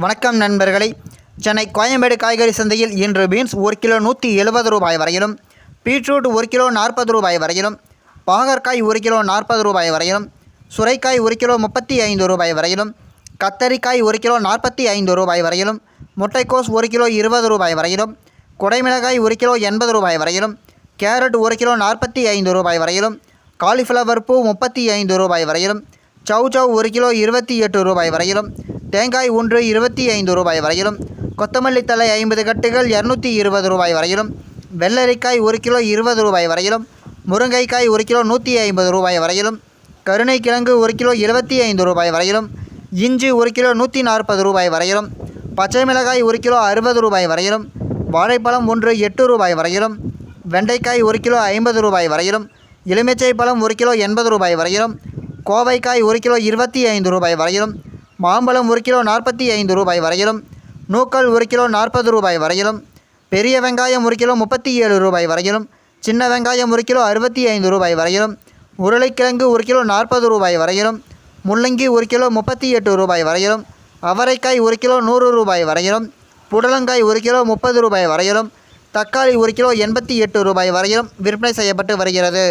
வணக்கம் நண்பர்களே. சென்னை கோயம்பேடு காய்கறி சந்தையில் இன்று பீன்ஸ் 1 கிலோ 170 ரூபாய் வரையிலும், பீட்ரூட் 1 கிலோ 40 ரூபாய் வரையிலும், பாகற்காய் 1 கிலோ 40 ரூபாய் வரையிலும், சுரைக்காய் 1 கிலோ 35 ரூபாய் வரையிலும், கத்தரிக்காய் 1 கிலோ 45 ரூபாய் வரையிலும், முட்டைக்கோஸ் 1 கிலோ 20 ரூபாய் வரையிலும், குடைமிளகாய் 1 கிலோ 80 ரூபாய் வரையிலும், கேரட் 1 கிலோ 45 ரூபாய் வரையிலும், காலிஃப்ளவர் பூ 35 ரூபாய் வரையிலும், சவ் 1 கிலோ 28 ரூபாய் வரையிலும், தேங்காய் ஒன்று 25 ரூபாய் வரையிலும், கொத்தமல்லி தழை 50 கட்டுகள் 220 ரூபாய் வரையிலும், வெள்ளரிக்காய் 1 கிலோ 20 ரூபாய் வரையிலும், முருங்கைக்காய் 1 கிலோ 150 ரூபாய் வரையிலும், கருணைக்கிழங்கு 1 கிலோ 75 ரூபாய் வரையிலும், இஞ்சி 1 கிலோ 140 ரூபாய் வரையிலும், பச்சை மிளகாய் 1 கிலோ 60 ரூபாய் வரையிலும், வாழைப்பழம் ஒன்று 8 ரூபாய் வரையிலும், வெண்டைக்காய் 1 கிலோ 50 ரூபாய் வரையிலும், எலுமிச்சை பழம் 1 கிலோ 80 ரூபாய் வரையிலும், கோவைக்காய் 1 கிலோ 25 ரூபாய் வரையிலும், மாம்பழம் 1 கிலோ 45 ரூபாய் வரையிலும், நூக்கல் 1 கிலோ 40 ரூபாய் வரையிலும், பெரிய வெங்காயம் 1 கிலோ 37 ரூபாய் வரையிலும், சின்ன வெங்காயம் 1 கிலோ 65 ரூபாய் வரையிலும், உருளைக்கிழங்கு 1 கிலோ 40 ரூபாய் வரையிலும், முள்ளங்கி 1 கிலோ 38 ரூபாய் வரையிலும், அவரைக்காய் 1 கிலோ 100 ரூபாய் வரையிலும், புடலங்காய் 1 கிலோ 30 ரூபாய் வரையிலும், தக்காளி 1 கிலோ 88 ரூபாய் வரையிலும் விற்பனை செய்யப்பட்டு வருகிறது.